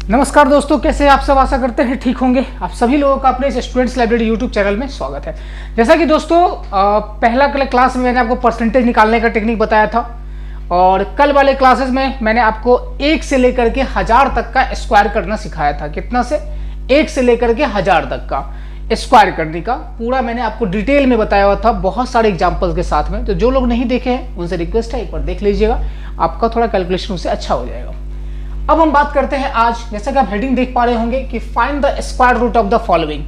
नमस्कार दोस्तों, कैसे आप सब? आशा करते हैं ठीक होंगे। आप सभी लोगों का अपने स्टूडेंट्स लाइब्रेरी यूट्यूब चैनल में स्वागत है। जैसा कि दोस्तों पहला क्लास में मैंने आपको परसेंटेज निकालने का टेक्निक बताया था और कल वाले क्लासेस में मैंने आपको 1 से लेकर के 1000 तक का स्क्वायर करना सिखाया था। कितना से? 1 से लेकर के 1000 तक का स्क्वायर करने का पूरा मैंने आपको डिटेल में बताया हुआ था, बहुत सारे एग्जाम्पल्स के साथ में। तो जो लोग नहीं देखे हैं उनसे रिक्वेस्ट है एक बार देख लीजिएगा, आपका थोड़ा कैलकुलेशन उससे अच्छा हो जाएगा। अब हम बात करते हैं आज, जैसा कि आप हेडिंग देख पा रहे होंगे कि find the square root of the following.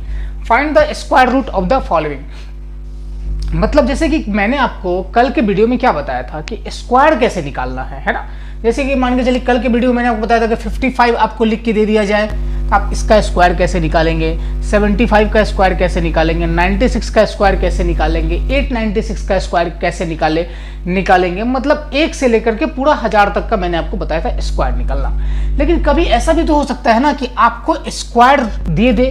Find the square root of the following मतलब जैसे कि मैंने आपको कल के वीडियो में क्या बताया था कि स्क्वायर कैसे निकालना है ना। जैसे कि मान के चलिए कल के वीडियो में मैंने आपको बताया था कि 55 आपको लिख के दे दिया जाए तो आप इसका स्क्वायर कैसे निकालेंगे, 75 का स्क्वायर कैसे निकालेंगे, 96 का स्क्वायर कैसे निकालेंगे, 896 का स्क्वायर कैसे निकालेंगे। मतलब 1 से लेकर के पूरा 1000 तक का मैंने आपको बताया था स्क्वायर निकालना। लेकिन कभी ऐसा भी तो हो सकता है ना कि आपको स्क्वायर दे दे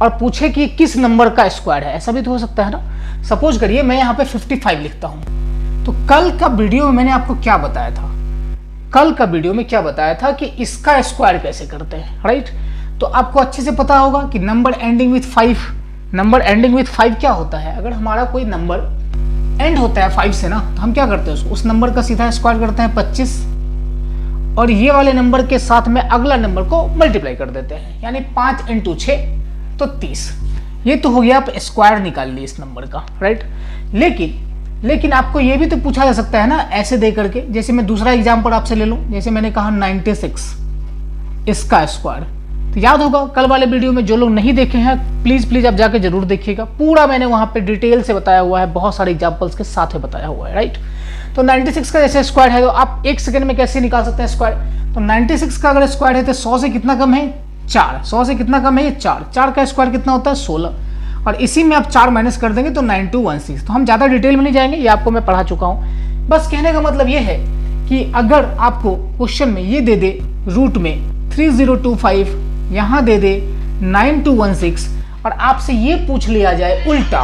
और पूछे कि किस नंबर का स्क्वायर है। ऐसा भी तो हो सकता है ना। सपोज करिए मैं यहाँ पे 55 लिखता हूँ, तो कल का वीडियो में मैंने आपको क्या बताया था? कल का वीडियो में क्या बताया था कि इसका स्क्वायर कैसे करते हैं, राइट? तो आपको अच्छे से पता होगा कि number ending with 5, number ending with 5 क्या होता है? अगर हमारा कोई नंबर एंड होता है 5 से ना, तो हम क्या करते हैं उस नंबर का सीधा स्क्वायर करते हैं 25 और ये वाले नंबर के साथ में अगला नंबर को मल्टीप्लाई कर देते हैं, यानी 5 × 6 तो 30। ये तो हो गया, आप स्क्वायर निकाल लिए इस नंबर का, राइट? लेकिन आपको ये भी तो पूछा जा सकता है ना ऐसे दे करके। जैसे मैं दूसरा एग्जांपल आपसे ले लूं, जैसे मैंने कहा 96 इसका स्क्वायर। तो याद होगा कल वाले वीडियो में, जो लोग नहीं देखे हैं प्लीज आप जाके जरूर देखिएगा। पूरा मैंने वहां पे डिटेल से बताया हुआ है, बहुत सारे एग्जांपल्स के साथ में बताया हुआ है, राइट? तो 96 का जैसे स्क्वायर है तो आप 1 सेकंड में कैसे निकाल सकते हैं स्क्वायर? तो 96 का अगर स्क्वायर है तो 100 से कितना कम है? 4। 100 से कितना कम है? ये 4। 4 का स्क्वायर कितना होता है? 16। और इसी में आप 4 माइनस कर देंगे तो 9216। तो हम ज़्यादा डिटेल में नहीं जाएंगे, ये आपको मैं पढ़ा चुका हूँ। बस कहने का मतलब ये है कि अगर आपको क्वेश्चन में ये दे दे रूट में 3025, यहाँ दे दे 9216 और आपसे ये पूछ लिया जाए उल्टा,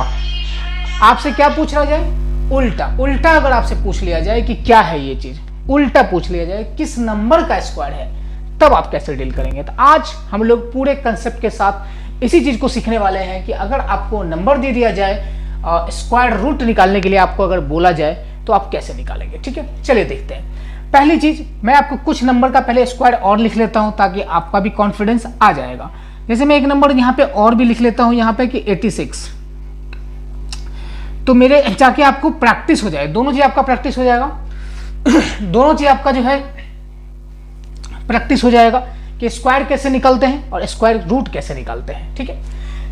आपसे क्या पूछ लिया जाए? उल्टा अगर आपसे पूछ लिया जाए कि क्या है ये चीज़, उल्टा पूछ लिया जाए किस नंबर का स्क्वायर है, तब आप कैसे डील करेंगे? तो आज हम लोग पूरे कंसेप्ट के साथ इसी चीज को सीखने वाले हैं कि अगर आपको नंबर दे दिया जाए, स्क्वायर रूट निकालने के लिए आपको अगर बोला जाए तो आप कैसे निकालेंगे। ठीक है, चलिए देखते हैं। पहली चीज, मैं आपको कुछ नंबर का पहले स्क्वायर और लिख लेता हूं ताकि आपका भी कॉन्फिडेंस आ जाएगा। जैसे मैं एक नंबर यहाँ पे और भी लिख लेता हूं यहाँ पे कि 86, तो मेरे जाके आपको प्रैक्टिस हो जाए, दोनों चीज आपका प्रैक्टिस हो जाएगा दोनों चीज आपका जो है प्रैक्टिस हो जाएगा कि स्क्वायर कैसे निकालते हैं और स्क्वायर रूट कैसे निकालते हैं। ठीक है,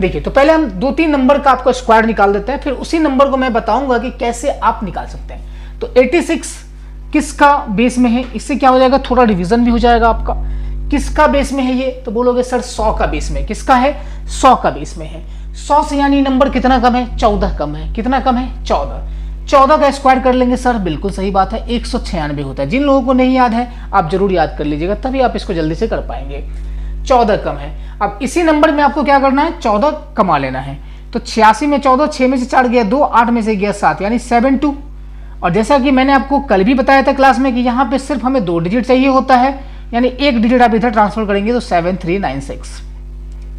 देखिए तो पहले हम 2-3 नंबर का आपको स्क्वायर निकाल देते हैं, फिर उसी नंबर को मैं बताऊंगा कि कैसे आप निकाल सकते हैं। तो 86 किसका बेस में है? इससे क्या हो जाएगा, थोड़ा रिवीजन भी हो जाएगा आपका। किसका बेस में है ये? तो बोलोगे सर 100 का बेस में। किसका है? 100 का बेस में है। 100 से यानी नंबर कितना कम है? 14 कम है। कितना कम है? 14। 14 का स्क्वायर कर लेंगे सर, बिल्कुल सही बात है, 196 होता है। जिन लोगों को नहीं याद है आप जरूर याद कर लीजिएगा, तभी आप इसको जल्दी से कर पाएंगे। 14 कम है। अब इसी नंबर में आपको क्या करना है? 14 कमा लेना है। तो 86 में 14, 6 में से 4 गया 2, 8 में से गया 7, यानी 72। और जैसा कि मैंने आपको कल भी बताया था क्लास में कि यहाँ पे सिर्फ हमें 2 डिजिट चाहिए होता है, यानी 1 डिजिट आप इधर ट्रांसफर करेंगे तो 7396।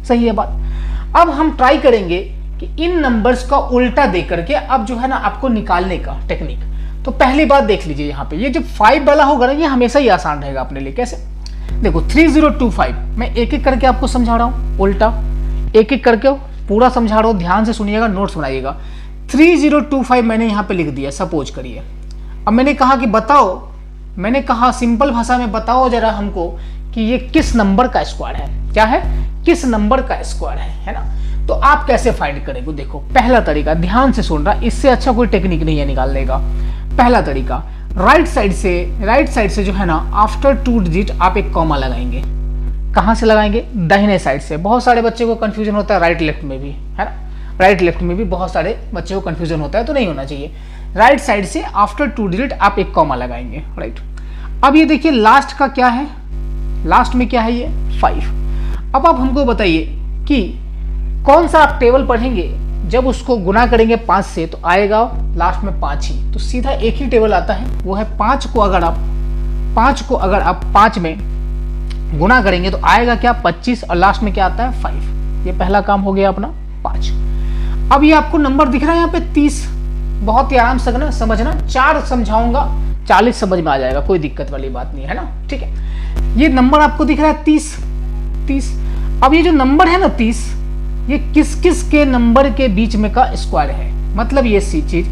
सही है बात। अब हम ट्राई करेंगे कि इन नंबर्स का उल्टा दे करके अब जो है ना आपको निकालने का टेक्निक। तो पहली बात देख लीजिए, यहाँ पे ये जो 5 वाला होगा ना, ये हमेशा ही आसान रहेगा अपने लिए। कैसे? देखो 3025, मैं एक एक करके आपको समझा रहा हूँ, उल्टा एक एक करके पूरा समझा रहा हूँ, ध्यान से सुनिएगा, नोट्स बनाइएगा। 3025 मैंने यहाँ पे लिख दिया, सपोज करिए। अब मैंने कहा कि बताओ, मैंने कहा सिंपल भाषा में बताओ जरा हमको कि ये किस नंबर का स्क्वायर है। क्या है? किस नंबर का स्क्वायर है ना। तो आप कैसे फाइंड करेंगे? देखो पहला तरीका, ध्यान से सुन रहा, इससे अच्छा कोई टेक्निक नहीं है निकालने का। पहला तरीका, राइट साइड से जो है ना आफ्टर 2 डिजिट आप एक कॉमा लगाएंगे। कहां से लगाएंगे? दाहिने साइड से। बहुत सारे बच्चे को कंफ्यूजन होता है राइट लेफ्ट में भी, है ना। राइट लेफ्ट में भी बहुत सारे बच्चे को कंफ्यूजन होता है, तो नहीं होना चाहिए। राइट साइड से आफ्टर 2 डिजिट आप एक कॉमा लगाएंगे, राइट। अब ये देखिए लास्ट का क्या है, लास्ट में क्या है? ये 5। अब आप हमको बताइए कि कौन सा आप टेबल पढ़ेंगे जब उसको गुना करेंगे 5 से तो आएगा लास्ट में 5 ही। तो सीधा एक ही टेबल आता है, वो है 5 को अगर आप 5 में गुना करेंगे तो आएगा क्या 25 और लास्ट में क्या आता है 5। ये पहला काम हो गया अपना 5। अब ये आपको नंबर दिख रहा है यहाँ पे 30, बहुत ही आराम से समझना, 4 समझाऊंगा 40 समझ में आ जाएगा, कोई दिक्कत वाली बात नहीं है ना, ठीक है। ये नंबर आपको दिख रहा है 30। अब ये जो नंबर है ना 30, ये किस किस के नंबर के बीच में का स्क्वायर है। मतलब ये सी चीज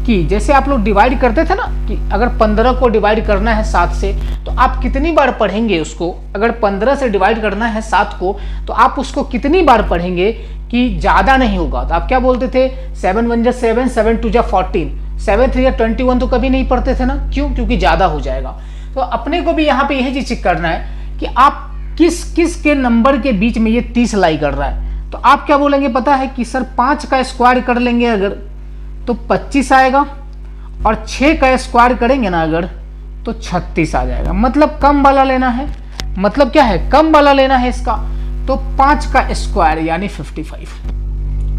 कि जैसे आप लोग डिवाइड करते थे ना कि अगर 15 को डिवाइड करना है 7 से तो आप कितनी बार पढ़ेंगे उसको। अगर 15 से डिवाइड करना है 7 को तो आप उसको कितनी बार पढ़ेंगे कि ज़्यादा नहीं होगा। तो आप क्या बोलते थे 7 1 7, 7 2 14, 7 3 21 तो कभी नहीं पढ़ते थे ना, क्यों? क्योंकि ज़्यादा हो जाएगा। तो अपने को भी यहाँ पे यही चीज़ चेक करना है कि आप किस किस के नंबर के बीच में ये 30 लाई कर रहा है। तो आप क्या बोलेंगे पता है कि सर 5 का स्क्वायर कर लेंगे अगर तो 25 आएगा, और 6 का स्क्वायर करेंगे ना अगर तो 36 आ जाएगा। मतलब कम वाला लेना है, मतलब क्या है कम वाला लेना है इसका। तो 5 का स्क्वायर यानी 55,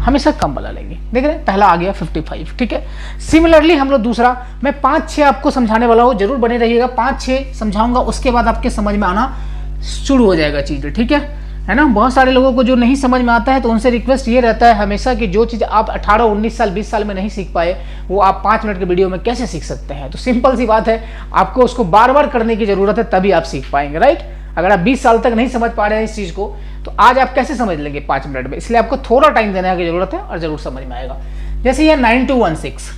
हमेशा कम वाला लेंगे। देख रहे हैं पहला आ गया 55, ठीक है। सिमिलरली हम लोग दूसरा, मैं 5-6 आपको समझाने वाला हूँ, जरूर बने रहिएगा। 5-6 समझाऊंगा, उसके बाद आपके समझ में आना शुरू हो जाएगा चीज़ें, ठीक है ना। बहुत सारे लोगों को जो नहीं समझ में आता है तो उनसे रिक्वेस्ट ये रहता है हमेशा कि जो चीज़ आप 18, 19 साल 20 साल में नहीं सीख पाए वो आप 5 मिनट के वीडियो में कैसे सीख सकते हैं। तो सिंपल सी बात है, आपको उसको बार बार करने की जरूरत है, तभी आप सीख पाएंगे, राइट। अगर आप 20 साल तक नहीं समझ पा रहे हैं इस चीज़ को तो आज आप कैसे समझ लेंगे 5 मिनट में। इसलिए आपको थोड़ा टाइम देने की जरूरत है और जरूर समझ में आएगा। जैसे ये 9216,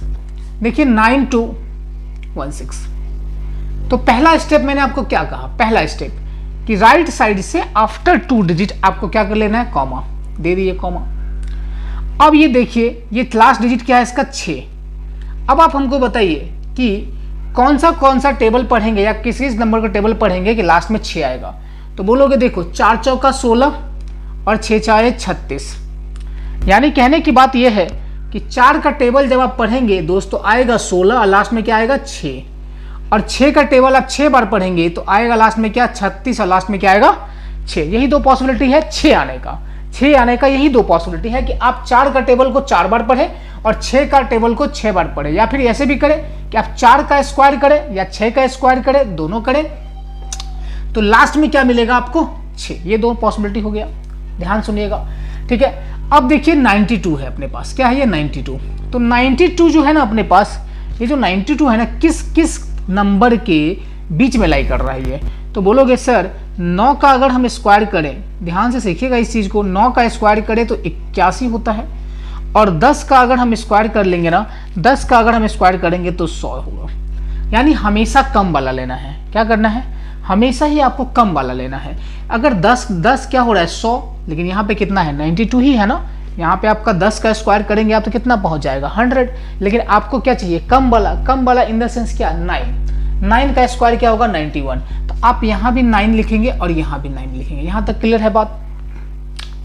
देखिए 9216। तो पहला स्टेप मैंने आपको क्या कहा, पहला स्टेप कि राइट साइड से आफ्टर 2 डिजिट आपको क्या कर लेना है, कॉमा दे दिए, कॉमा। अब ये देखिए ये लास्ट डिजिट क्या है इसका 6। अब आप हमको बताइए कि कौन सा टेबल पढ़ेंगे या किस नंबर का टेबल पढ़ेंगे कि लास्ट में 6 आएगा। तो बोलोगे देखो 4 चौका 16 और 6 चाहे 36। यानी कहने की बात यह है कि 4 का टेबल जब आप पढ़ेंगे दोस्तों आएगा 16 और लास्ट में क्या आएगा 6, और 6 का टेबल आप 6 बार पढ़ेंगे तो आएगा लास्ट में क्या 36 और लास्ट में क्या आएगा 6। यही दो पॉसिबिलिटी है 6 आने का, 6 आने का यही दो पॉसिबिलिटी है कि आप 4 का टेबल को 4 बार पढ़े और 6 का टेबल को 6 बार पढ़े, या फिर ऐसे भी करें कि आप 4 का स्क्वायर करें या 6 का स्क्वायर करें, दोनों करें तो लास्ट में क्या मिलेगा आपको 6। ये दो पॉसिबिलिटी हो गया, ध्यान सुनिएगा, ठीक है। अब देखिए 92 है अपने पास, क्या है ये 92। तो 92 जो है ना अपने पास, ये जो 92 है ना किस किस नंबर के बीच में लाई कर रहा है ये। तो बोलोगे सर 9 का अगर हम स्क्वायर करें, ध्यान से सीखिएगा इस चीज को, 9 का स्क्वायर करें तो 81 होता है, और 10 का अगर हम स्क्वायर कर लेंगे ना, 10 का अगर हम स्क्वायर करेंगे तो 100 होगा। यानी हमेशा कम वाला लेना है, क्या करना है, हमेशा ही आपको कम वाला लेना है। अगर 10 क्या हो रहा है 100, लेकिन यहाँ पे कितना है 92 ही है ना, यहाँ पे आपका 10 का स्क्वायर करेंगे आप तो कितना पहुंच जाएगा 100। लेकिन आपको क्या चाहिए कम वाला इन द सेंस क्या 9 का स्क्वायर क्या होगा 91। तो आप यहाँ भी 9 लिखेंगे और यहाँ भी 9 लिखेंगे। यहाँ तक क्लियर है बात।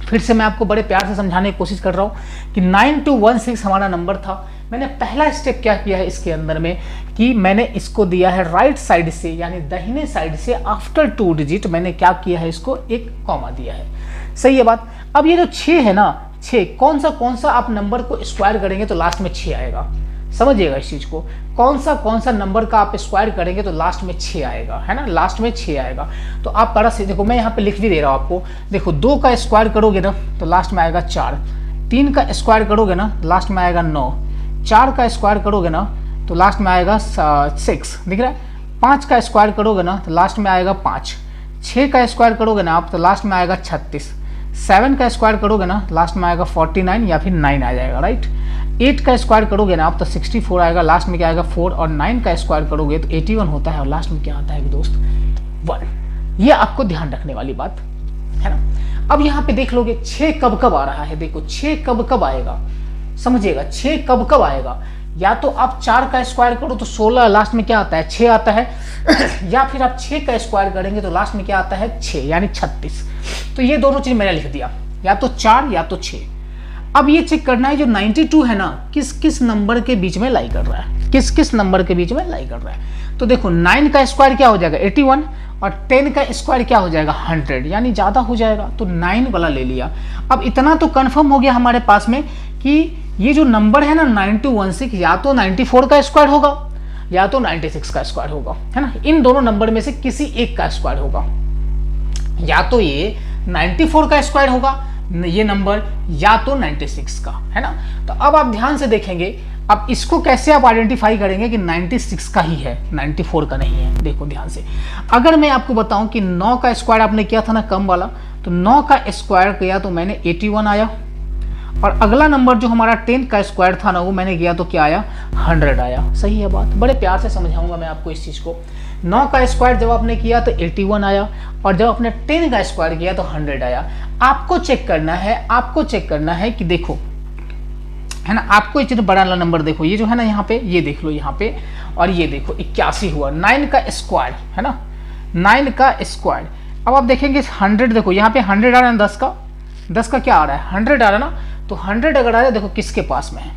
फिर से मैं आपको बड़े प्यार से समझाने की कोशिश कर रहा हूँ कि 9216 हमारा नंबर था। मैंने पहला स्टेप क्या किया है इसके अंदर में कि मैंने इसको दिया है राइट साइड से, यानी दाहिने साइड से आफ्टर 2 डिजिट मैंने क्या किया है, इसको एक कॉमा दिया है। सही है बात। अब ये जो 6 है ना, 6 कौन सा आप नंबर को स्क्वायर करेंगे तो लास्ट में 6 आएगा। समझिएगा इस चीज को, कौन सा नंबर का आप स्क्वायर करेंगे तो लास्ट में 6 आएगा, है ना, लास्ट में 6 आएगा। तो आप बड़ा से देखो, मैं यहाँ पे लिख भी दे रहा हूँ आपको। देखो 2 का स्क्वायर करोगे ना तो लास्ट में आएगा 4, 3 का स्क्वायर करोगे ना लास्ट में आएगा 9, 4 का स्क्वायर करोगे ना तो लास्ट में आएगा 6, दिख रहा है। 5 का स्क्वायर करोगे ना तो लास्ट में आएगा 5, 6 का स्क्वायर करोगे ना आप तो लास्ट में आएगा 36, 7 का स्क्वायर करोगे ना लास्ट में आएगा 49 या फिर 9 आ जाएगा, राइट। 8 का स्क्वायर करोगे ना आप तो 64 आएगा, लास्ट में क्या आएगा 4, और 9 का स्क्वायर करोगे तो 81 होता है और लास्ट में क्या आता है दोस्त 1। ये आपको ध्यान रखने वाली बात है ना। अब यहाँ पे देख लोगे 6 कब आ रहा है, देखो 6 कब आएगा, समझिएगा 6 कब आएगा। या तो आप 4 का स्क्वायर करो तो 16, लास्ट में क्या आता है 6 आता है या फिर आप 6 का स्क्वायर करेंगे तो लास्ट में क्या आता है 6 यानी 36। तो ये दोनों चीज मैंने लिख दिया, या तो 4 या तो 6। अब ये चेक करना है जो 92 है ना किस किस नंबर के बीच में लाई कर रहा है, किस किस नंबर के बीच में लाई कर रहा है। तो देखो 9 का स्क्वायर क्या हो जाएगा 81, और 10 का स्क्वायर क्या हो जाएगा 100, यानी ज्यादा हो जाएगा, तो 9 वाला ले लिया। अब इतना तो कंफर्म हो गया हमारे पास में कि ये जो नंबर है ना 9216 या तो 94 का स्क्वायर होगा या तो 96 का स्क्वायर होगा, है ना। इन दोनों नंबर में से किसी एक का स्क्वायर होगा। या तो ये 94 का स्क्वायर होगा ये नंबर, या तो 96 का, है ना। तो अब आप ध्यान से देखेंगे, अब इसको कैसे आप आइडेंटिफाई करेंगे कि 96 का ही है, 94 का नहीं है। देखो ध्यान से, अगर मैं आपको बताऊं कि 9 का स्क्वायर आपने किया था ना कम वाला, तो 9 का स्क्वायर किया तो मैंने 81 आया, और अगला नंबर जो हमारा 10 का स्क्वायर था ना वो मैंने किया तो क्या आया, 100 आया। सही है बात, बड़े प्यार से समझाऊंगा मैं आपको इस चीज़ को। 9 का स्क्वायर जब आपने किया तो 81 आया, और जब आपने 10 का स्क्वायर किया तो 100 आया। आपको चेक करना है कि देखो, है ना, आपको इतना बड़ा वाला नंबर देखो, ये जो है ना यहाँ पे, ये देख लो यहाँ पे, और ये देखो 81 हुआ। 9 का स्क्वायर है ना, 9 का स्क्वायर। अब आप देखेंगे 100, देखो यहाँ पे 100 आ रहा है, 10 का क्या आ रहा है, 100 आ रहा है ना। तो 100 अगर आ रहा है, देखो किसके पास में है,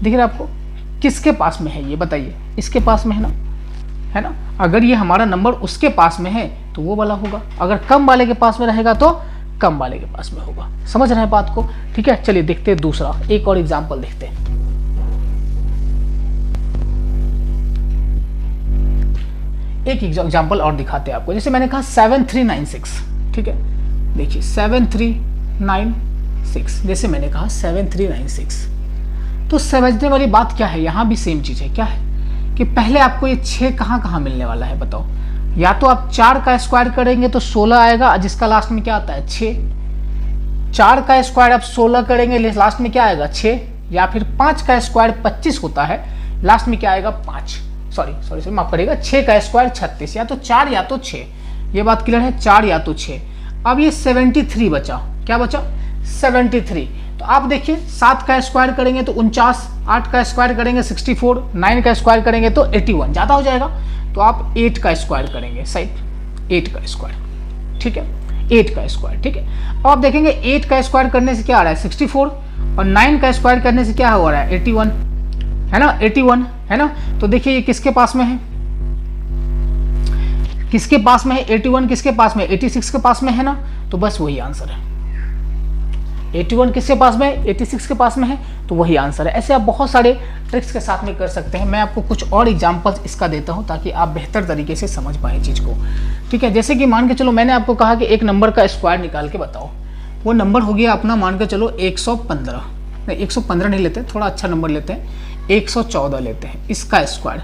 दिख रहा है आपको, किसके पास में है ये बताइए, इसके पास में है ना। अगर ये हमारा नंबर उसके पास में है तो वो वाला होगा, अगर कम वाले के पास में रहेगा तो कम वाले के पास में होगा। समझ रहे हैं बात को, ठीक है। चलिए देखते हैं दूसरा, एक और एग्जांपल देखते हैं। एक एग्जांपल और दिखाते हैं आपको, जैसे मैंने कहा 7396, ठीक है। देखिए 7396, जैसे मैंने कहा 7396, तो समझने वाली बात क्या है, यहां भी सेम चीज है। क्या है कि पहले आपको ये 6 कहां मिलने वाला है बताओ। या तो आप 4 का स्क्वायर करेंगे तो 16 आएगा, जिसका लास्ट में क्या आता है 6। 4 का स्क्वायर आप 16 करेंगे, लास्ट में क्या आएगा 6। या फिर 5 का स्क्वायर 25 होता है, लास्ट में क्या आएगा 5। सॉरी माफ करिएगा, 6 का स्क्वायर 36। या तो 4 या तो 6, ये बात क्लियर है, 4 या तो 6। अब ये 73 बचा, क्या बचा 73। तो आप देखिए 7 का स्क्वायर करेंगे तो 49, 8 का स्क्वायर करेंगे 64, 9 का स्क्वायर करेंगे तो 81, ज़्यादा हो जाएगा। तो आप 8 का स्क्वायर करेंगे, सही 8 का स्क्वायर, ठीक है, 8 का स्क्वायर, ठीक है। अब आप देखेंगे 8 का स्क्वायर करने से क्या आ रहा है 64, और 9 का स्क्वायर करने से क्या हो रहा है 81, है ना, 81 है ना। तो देखिए ये किसके पास में है, किसके पास में है 81, किसके पास में 86 के पास में है ना। तो बस वही आंसर है, 81 किसके पास में है 86 के पास में है, तो वही आंसर है। ऐसे आप बहुत सारे ट्रिक्स के साथ में कर सकते हैं। मैं आपको कुछ और एग्जांपल्स इसका देता हूं ताकि आप बेहतर तरीके से समझ पाएं चीज़ को, ठीक है। जैसे कि मान के चलो मैंने आपको कहा कि एक नंबर का स्क्वायर निकाल के बताओ, वो नंबर हो गया अपना, मान के चलो 115, नहीं 115 नहीं लेते, थोड़ा अच्छा नंबर लेते हैं, 114 लेते हैं, इसका स्क्वायर,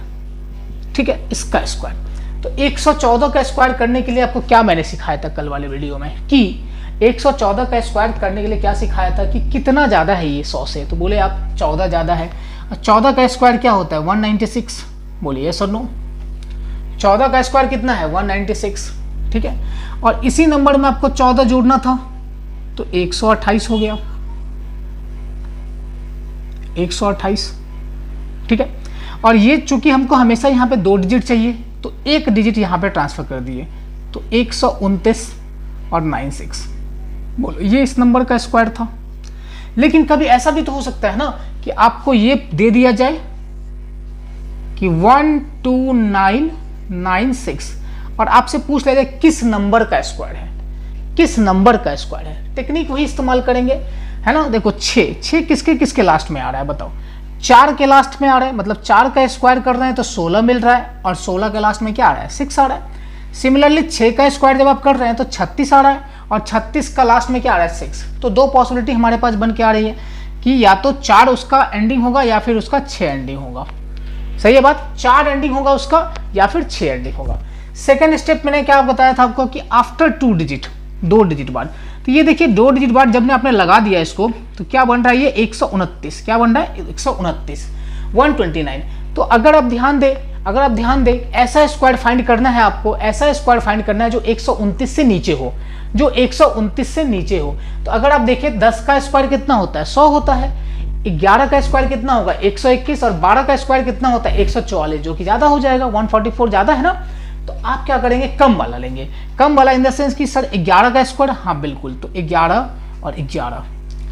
ठीक है, इसका स्क्वायर। तो 114 का स्क्वायर करने के लिए आपको क्या मैंने सिखाया था कल वाले वीडियो में, कि 114 का स्क्वायर करने के लिए क्या सिखाया था कि कितना ज़्यादा है ये 100 से, तो बोले आप 14 ज़्यादा है। 14 का स्क्वायर क्या होता है 196, बोलिए यस और नो। 14 का स्क्वायर कितना है 196, ठीक है। और इसी नंबर में आपको 14 जोड़ना था तो 128 हो गया, 128, ठीक है। और ये चूंकि हमको हमेशा यहाँ पे 2 डिजिट चाहिए तो 1 डिजिट यहाँ पे ट्रांसफर कर दिए, तो 129 और 96, बोलो ये इस नंबर का स्क्वायर था। लेकिन कभी ऐसा भी तो हो सकता है ना कि आपको ये दे दिया जाए कि 12996 और आपसे पूछ लिया जाए किस नंबर का स्क्वायर है, किस नंबर का स्क्वायर है। टेक्निक वही इस्तेमाल करेंगे, है ना। देखो 6 किसके किसके लास्ट में आ रहा है बताओ, 4 के लास्ट में आ रहा है, मतलब 4 का स्क्वायर कर रहे हैं तो 16 मिल रहा है, और 16 के लास्ट में क्या आ रहा है 6 आ रहा है। सिमिलरली 6 का स्क्वायर जब आप कर रहे हैं तो 36 आ रहा है, और 36 का लास्ट में क्या आ रहा है 6। तो 2 पॉसिबिलिटी हमारे पास बन के आ रही है कि या तो 4 उसका एंडिंग होगा या फिर उसका 6 एंडिंग होगा। सही है बात, 4 एंडिंग होगा उसका या फिर 6 एंडिंग होगा। सेकेंड स्टेप मैंने क्या बताया था आपको कि आफ्टर 2 डिजिट, 2 डिजिट बाद, तो ये देखिए 2 डिजिट बाद जब आपने लगा दिया इसको तो क्या बन रहा है ये 129, क्या बन रहा है 129, 129। तो अगर आप ध्यान दें ऐसा स्क्वायर फाइंड करना है आपको, ऐसा स्क्वायर फाइंड करना है जो 129 से नीचे हो, जो 129 से नीचे हो। तो अगर आप देखें 10 का स्क्वायर कितना होता है 100 होता है, 11 का स्क्वायर कितना होगा 121, और 12 का स्क्वायर कितना होता है 144, जो कि ज्यादा हो जाएगा, 144 ज्यादा है ना। तो आप क्या करेंगे कम वाला लेंगे, कम वाला इन द सेंस कि सर 11 का स्क्वायर, हाँ बिल्कुल, तो 11 और 11,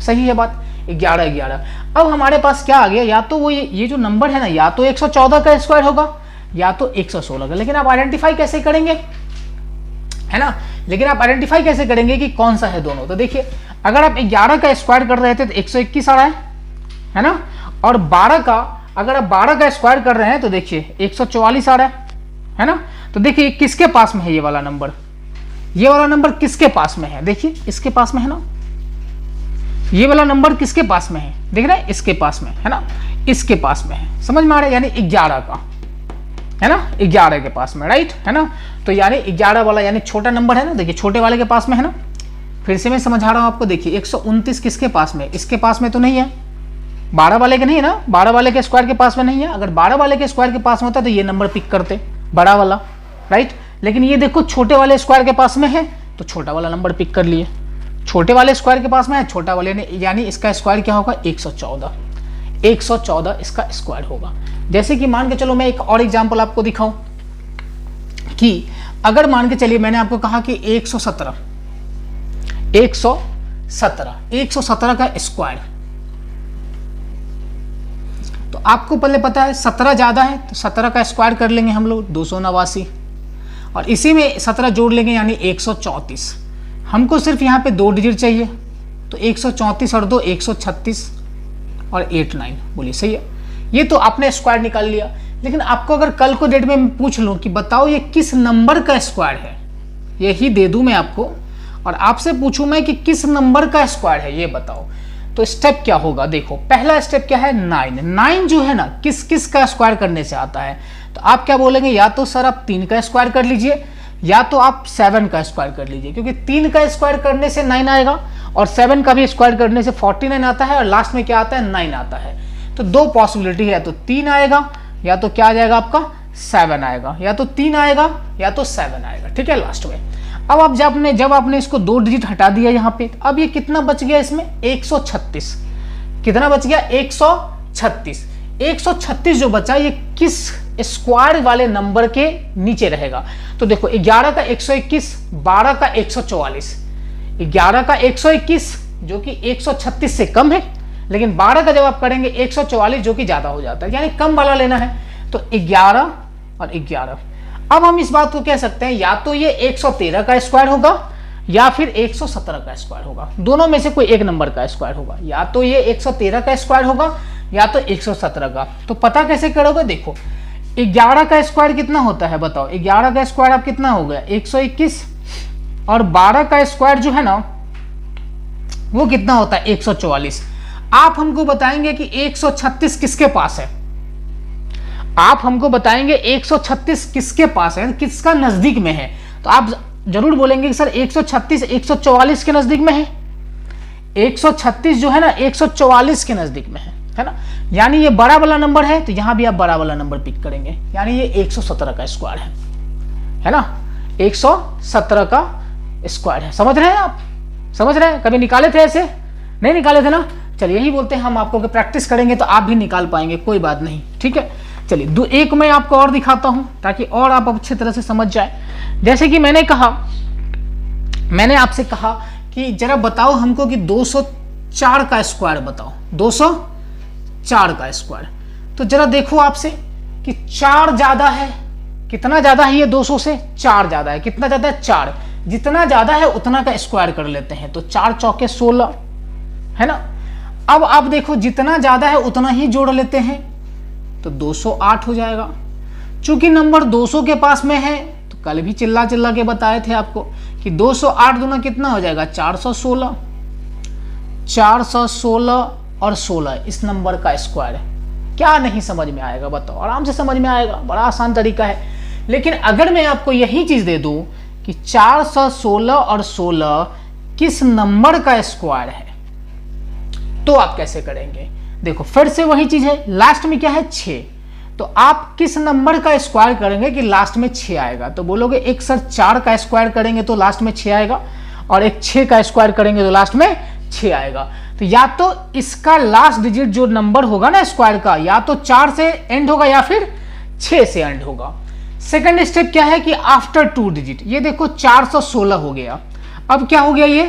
सही है बात, 11। अब हमारे पास क्या आ गया, या तो वो ये जो नंबर है ना, या तो 114 का स्क्वायर होगा या तो 116 का। लेकिन आप आइडेंटिफाई कैसे करेंगे, है ना, लेकिन आप आइडेंटिफाई कैसे करेंगे कि कौन सा है दोनों। तो देखिए अगर आप 11 का स्क्वायर कर रहे थे तो 121 आ रहा है ना, और 12 का, अगर आप 12 का स्क्वायर कर रहे हैं तो देखिए 144 आ रहा है ना। तो देखिए किसके पास में है ये वाला नंबर, ये वाला नंबर किसके पास में है, देखिए इसके पास में है ना, ये वाला नंबर किसके पास में है, देख रहे हैं, इसके पास में है ना, इसके पास में है, समझ में आ रहा है, यानी 11 का है ना, 11 के पास में, राइट है ना। तो यानी 11 वाला यानी छोटा नंबर है ना, देखिए छोटे वाले के पास में है ना। फिर से मैं समझा रहा हूं आपको, देखिए 129 किसके पास में, इसके पास में तो नहीं है, 12 वाले के नहीं है ना, 12 वाले के स्क्वायर के पास में नहीं है। अगर 12 वाले के स्क्वायर के पास में होता तो ये नंबर पिक करते, बड़ा वाला, राइट। लेकिन ये देखो छोटे वाले स्क्वायर के पास में है तो छोटा वाला नंबर पिक कर लिए, छोटे वाले स्क्वायर के पास में है, छोटा वाले ने, यानी इसका स्क्वायर क्या होगा, 114, 114 इसका स्क्वायर होगा। जैसे कि मान के चलो मैं एक और एग्जांपल आपको दिखाऊं कि अगर मान के चलिए मैंने आपको कहा कि 117 का स्क्वायर, तो आपको पहले पता है 17 ज्यादा है तो 17 का स्क्वायर कर लेंगे हम लोग 289, और इसी में 17 जोड़ लेंगे यानी 134। हमको सिर्फ यहाँ पे 2 डिजिट चाहिए, तो 134 और 2 136 और 89, बोलिए सही है। ये तो आपने स्क्वायर निकाल लिया। लेकिन आपको अगर कल को डेट में पूछ लूं कि बताओ ये किस नंबर का स्क्वायर है, यही दे दूं मैं आपको, और आपसे पूछूं मैं कि किस नंबर का स्क्वायर है ये बताओ, तो स्टेप क्या होगा, देखो पहला स्टेप क्या है, 9 जो है ना किस किस का स्क्वायर करने से आता है। तो आप क्या बोलेंगे, या तो सर आप 3 का स्क्वायर कर लीजिए, या तो आप 7 का स्क्वायर कर लीजिए, क्योंकि 3 का स्क्वायर करने से 9 आएगा और 7 का भी स्क्वायर करने से 49 आता है, और लास्ट में क्या आता है, 9 आता है। तो 2 पॉसिबिलिटी है, तो 3 आएगा या तो क्या आ जाएगा आपका 7 आएगा, या तो 3 आएगा या तो 7 आएगा, ठीक है लास्ट में। अब आप जब आपने इसको 2 डिजिट हटा दिया यहाँ पे, अब ये कितना बच गया इसमें, 136, कितना बच गया, 136। 136 जो बचा ये किस स्क्वायर वाले नंबर के नीचे रहेगा। तो देखो 11 का 121, 12 का 144, 11 का 121 जो कि 136 से कम है, लेकिन 12 का जब आप करेंगे 144 जो कि ज्यादा हो जाता है, यानी कम वाला लेना है। तो 11 और 11, अब हम इस बात को कह सकते हैं या तो ये 113 का स्क्वायर होगा या फिर 117 का स्क्वायर होगा, दोनों में से कोई एक नंबर का स्क्वायर होगा, या तो ये 113 का स्क्वायर होगा या तो 117 का। तो पता कैसे करोगे, देखो 11 का स्क्वायर कितना होता है बताओ, 11 का स्क्वायर आप कितना हो गया 121, और 12 का स्क्वायर जो है ना वो कितना होता है 144। आप हमको बताएंगे कि 136 किसके पास है, आप हमको बताएंगे 136 किसके पास है, किसका नजदीक में है। तो आप जरूर बोलेंगे कि सर 136 144 के नजदीक में है, 136 जो है ना 144 के नजदीक में है ना, यानी ये बड़ा वाला नंबर है, तो यहां भी आप बड़ा वाला नंबर पिक करेंगे, यानी ये 117 का स्क्वायर है ना, 117 का स्क्वायर है। समझ रहे हैं आप, समझ रहे हैं, कभी निकाले थे ऐसे, नहीं निकाले थे ना। चलिए यही बोलते हैं हम आपको कि प्रैक्टिस करेंगे तो आप भी निकाल पाएंगे, कोई बात नहीं, ठीक है। चलिए एक मैं आपको और दिखाता हूं ताकि और आप अच्छी तरह से समझ जाए। जैसे कि मैंने मैंने आपसे कहा कि जरा बताओ हमको कि 204 का स्क्वायर बताओ, 204 का स्क्वायर। तो जरा देखो आपसे कि 4 ज्यादा है, कितना ज्यादा है ये 200 से, 4 ज्यादा है, कितना ज्यादा है 4, जितना ज्यादा है उतना का स्क्वायर कर लेते हैं। तो 4 चौके 16 है ना। अब आप देखो जितना ज्यादा है उतना ही जोड़ लेते हैं, तो 208 हो जाएगा। चूंकि नंबर 200 के पास में है तो कल भी चिल्ला चिल्ला के बताए थे आपको कि 208 दूना कितना हो जाएगा 416, 416 और 16 इस नंबर का स्क्वायर है। क्या नहीं समझ में आएगा बताओ, आराम से समझ में आएगा, बड़ा आसान तरीका है। लेकिन अगर मैं आपको यही चीज दे दूं कि 416 और 16 किस नंबर का स्क्वायर है, तो आप कैसे करेंगे। देखो फिर से वही चीज है, लास्ट में क्या है 6, तो आप किस नंबर का स्क्वायर करेंगे कि लास्ट में 6 आएगा। तो बोलोगे एक सर 4 का स्क्वायर करेंगे तो लास्ट में 6 आएगा, और एक 6 का स्क्वायर करेंगे तो लास्ट में 6 आएगा। तो या तो इसका लास्ट डिजिट जो नंबर होगा ना स्क्वायर का, या तो 4 से एंड होगा या फिर 6 से एंड होगा। सेकंड स्टेप क्या है कि आफ्टर 2 डिजिट, ये देखो 416 हो गया। अब क्या हो गया ये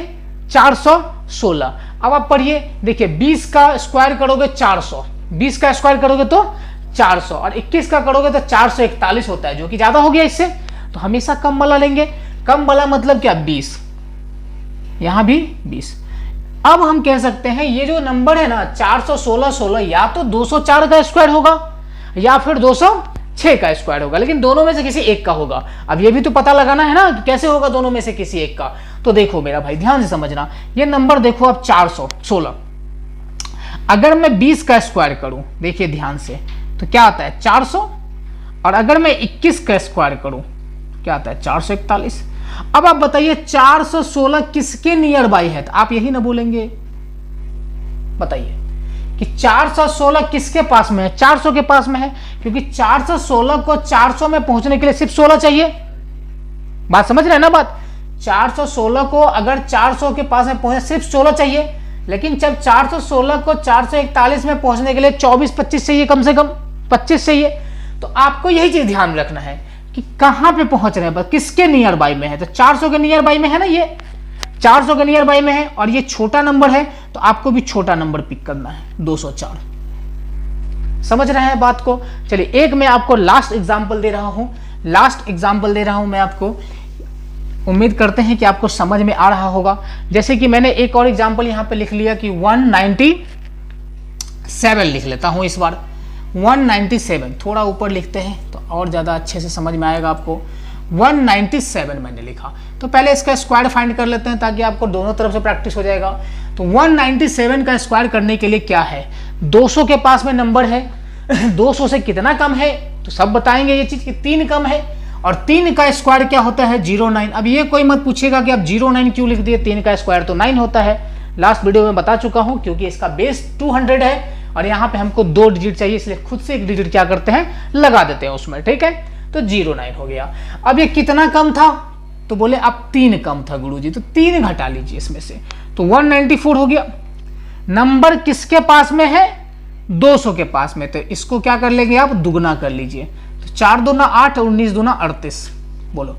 416। अब आप पढ़िए, देखिए 20 का स्क्वायर करोगे 400, 20 का स्क्वायर करोगे तो 400, और 21 का करोगे तो 441 होता है, जो कि ज्यादा हो गया इससे। तो हमेशा कम वाला लेंगे, कम वाला मतलब क्या 20, यहां भी 20। अब हम कह सकते हैं ये जो नंबर है ना 416 16 या तो 204 का स्क्वायर होगा या फिर 204 6 का स्क्वायर होगा, लेकिन दोनों में से किसी एक का होगा। अब ये भी तो पता लगाना है ना कि कैसे होगा दोनों में से किसी एक का। तो देखो मेरा भाई ध्यान से समझना, ये नंबर देखो अब 416, अगर मैं 20 का स्क्वायर करूं, देखिए ध्यान से, तो क्या आता है 400, और अगर मैं 21 का स्क्वायर करूं क्या आता है 441। अब आप बताइए 416 किसके नियर बाई है, तो आप यही ना बोलेंगे, बताइए कि 416 किसके पास में है, 400 के पास में है, क्योंकि 416 को 400 में पहुंचने के लिए सिर्फ 16 चाहिए। बात समझ रहे हैं ना बात, 416 को अगर 400 के पास में पहुंचने सिर्फ 16 चाहिए, लेकिन जब 416 को 441 में पहुंचने के लिए 24-25 चाहिए, कम से कम 25 चाहिए। तो आपको यही चीज ध्यान रखना है कि कहां पे पहुंच रहे हैं, किसके नियर बाई में है। तो 400 के नियर बाई में है ना, ये 400 के नियर बाई में है, और ये छोटा नंबर है, तो आपको भी छोटा नंबर पिक करना है 204। समझ रहे हैं बात को। चलिए एक मैं आपको लास्ट एग्जांपल दे रहा हूं, मैं आपको, उम्मीद करते हैं कि आपको समझ में आ रहा होगा। जैसे कि मैंने एक और एग्जांपल यहां पे लिख लिया कि 197 लिख लेता हूं इस बार, 197 थोड़ा ऊपर लिखते हैं तो और ज्यादा अच्छे से समझ में आएगा आपको। 197 मैंने लिखा, तो पहले इसका स्क्वायर फाइंड कर लेते हैं ताकि आपको दोनों तरफ से प्रैक्टिस हो जाएगा। तो 197 का स्क्वायर करने के लिए क्या है, 200 के पास में नंबर है, 200 से कितना कम है, तो सब बताएंगे ये चीज कि 3 कम है, और 3 का स्क्वायर क्या होता है 09। अब ये कोई मत पूछेगा कि आप 09 क्यों लिख दिए, 3 का स्क्वायर तो 9 होता है, लास्ट वीडियो में बता चुका हूं, क्योंकि इसका बेस 200 है और यहाँ पे हमको 2 डिजिट चाहिए, इसलिए खुद से 1 डिजिट क्या करते हैं लगा देते हैं उसमें, ठीक है। तो 09 हो गया। अब ये कितना कम था, तो बोले अब 3 कम था गुरुजी, तो 3 घटा लीजिए इसमें से, तो 194 हो गया। नंबर किसके पास में है, 200 के पास में, तो इसको क्या कर लेंगे आप, दुगना कर लीजिए, तो 4 दूना 8, 19 दूना 38, बोलो,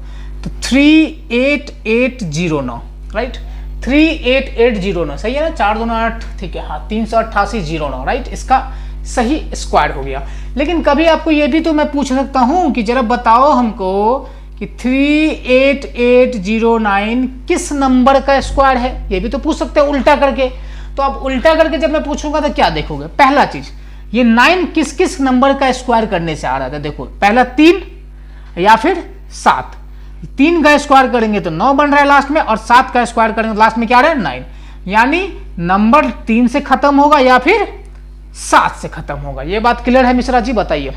तो 38809, राइट, 38809 सही है ना, 4 दूना 8, ठीक है, हाँ 38809, राइट, इसका सही स्क्वायर हो गया। लेकिन कभी आपको ये भी तो मैं पूछ सकता हूं कि जरा बताओ हमको कि 38809 किस नंबर का स्क्वायर है, ये भी तो पूछ सकते हैं उल्टा करके। तो आप उल्टा करके जब मैं पूछूंगा तो क्या देखोगे, पहला चीज ये 9 किस किस नंबर का स्क्वायर करने से आ रहा था, देखो पहला 3 या फिर 7, 3 का स्क्वायर करेंगे तो 9 बन रहा है लास्ट में, और 7 का स्क्वायर करेंगे तो लास्ट में क्या आ रहा है 9, यानी नंबर 3 से खत्म होगा या फिर 7 से खत्म होगा। ये बात क्लियर है मिश्रा जी, बताइए,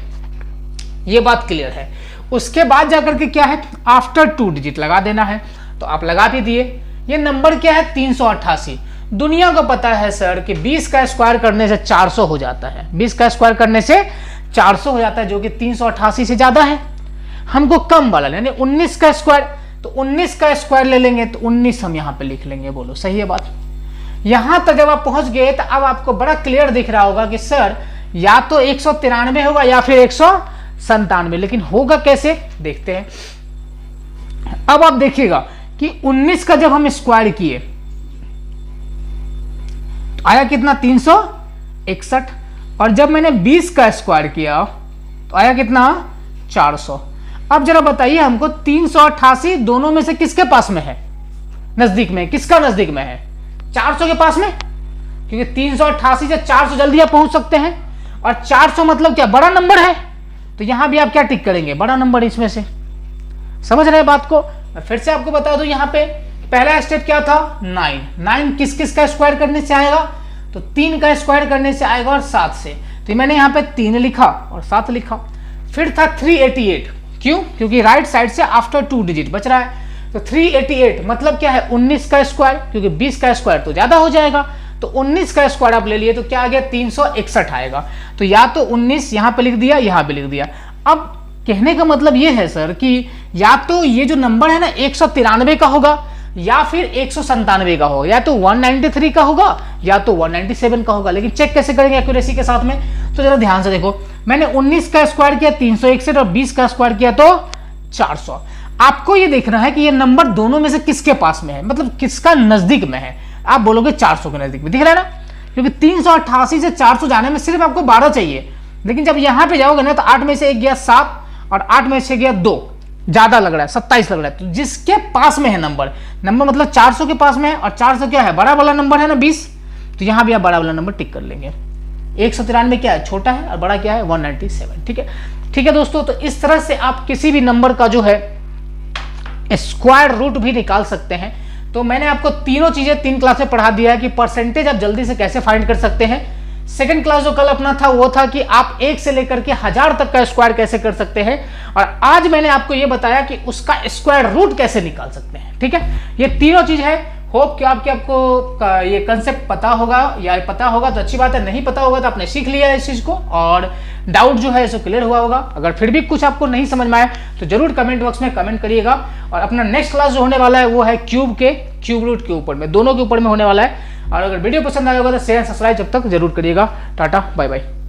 ये बात क्लियर है। उसके बाद जाकर के क्या है, आफ्टर 2 डिजिट लगा देना है, तो आप लगा भी दिए। ये नंबर क्या है 388। दुनिया को पता है सर कि 20 का स्क्वायर करने से 400 हो जाता है, 20 का स्क्वायर करने से 400 हो जाता है, जो कि 388 से ज्यादा है। हमको कम वाला यानी 19 का स्क्वायर, तो 19 का स्क्वायर ले लेंगे, तो 19 हम यहां पे लिख लेंगे, बोलो सही है बात। यहां तक जब आप पहुंच गए तो अब आपको बड़ा क्लियर दिख रहा होगा कि सर या तो 193 होगा या फिर 197, लेकिन होगा कैसे देखते हैं। अब आप देखिएगा कि 19 का जब हम स्क्वायर किए तो आया कितना 361, और जब मैंने 20 का स्क्वायर किया तो आया कितना 400। अब जरा बताइए हमको 388 दोनों में से किसके पास में है, नजदीक में, किसका नजदीक में है, 400 के पास में, क्योंकि 388 से 400 जल्दी आप पहुंच सकते हैं, और 400 मतलब क्या बड़ा नंबर है, तो यहां भी आप क्या टिक करेंगे, बड़ा नंबर इसमें से। समझ रहे हैं बात को। मैं फिर से आपको बता दूं, यहां पे पहला स्टेप क्या था 9 किस किस का स्क्वायर करने से आएगा, तो 3 का स्क्वायर करने से आएगा और 7 से, तो मैंने यहां पे 3 लिखा और 7 लिखा। फिर था 388, क्यों, क्योंकि राइट साइड से आफ्टर 2 डिजिट बच रहा है, तो 388 मतलब क्या है 19 का स्क्वायर, क्योंकि 20 का स्क्वायर तो ज्यादा हो जाएगा, तो 19 का स्क्वायर आप ले लिए तो क्या आ गया 361 आएगा। तो या तो 19 यहां पे लिख दिया, यहां पे लिख दिया। अब कहने का मतलब ये है सर कि या तो ये जो नंबर है ना 193 का होगा या फिर 197 का होगा, या तो 193 का होगा या तो 197 का होगा। लेकिन चेक कैसे करेंगे एक्यूरेसी के साथ में, तो जरा ध्यान से देखो, मैंने 19 का स्क्वायर किया 361 और 20 का स्क्वायर किया तो 400। आपको ये देखना है कि ये नंबर दोनों में से किसके पास में है, मतलब किसका नजदीक में है। आप बोलोगे 400 के नजदीक में, दिख रहा है ना, क्योंकि 388 से 400 जाने में सिर्फ आपको 12 चाहिए, लेकिन जब यहां पे जाओगे ना तो 8 में से 1 गया 7 और 8 में से गया 2, ज्यादा लग रहा है 27 लग रहा है। तो जिसके पास में है नंबर मतलब 400 के पास में है, और 400 क्या है बड़ा वाला नंबर है ना 20, तो यहां भी आप बड़ा वाला नंबर टिक कर लेंगे। 193 क्या है, छोटा है, और बड़ा क्या है 197। ठीक है, ठीक है दोस्तों। तो इस तरह से आप किसी भी नंबर का जो है स्क्वायर रूट भी निकाल सकते हैं। तो मैंने आपको तीनों चीजें 3 क्लास में पढ़ा दिया है कि परसेंटेज आप जल्दी से कैसे फाइंड कर सकते हैं। सेकंड क्लास जो कल अपना था वो था कि आप 1 से लेकर के 1000 तक का स्क्वायर कैसे कर सकते हैं, और आज मैंने आपको ये बताया कि उसका स्क्वायर रूट कैसे निकाल सकते हैं। ठीक है, ये तीनों चीज है। होप कि आपको ये कंसेप्ट पता होगा, या पता होगा तो अच्छी बात है, नहीं पता होगा तो आपने सीख लिया है इस चीज को, और डाउट जो है इसको क्लियर हुआ होगा। अगर फिर भी कुछ आपको नहीं समझ में आए तो जरूर कमेंट बॉक्स में कमेंट करिएगा। और अपना नेक्स्ट क्लास जो होने वाला है वो है क्यूब रूट के ऊपर में, दोनों के ऊपर में होने वाला है। और अगर वीडियो पसंद आया होगा तो शेयर सब्सक्राइब जब तक जरूर करिएगा। Tata bye bye.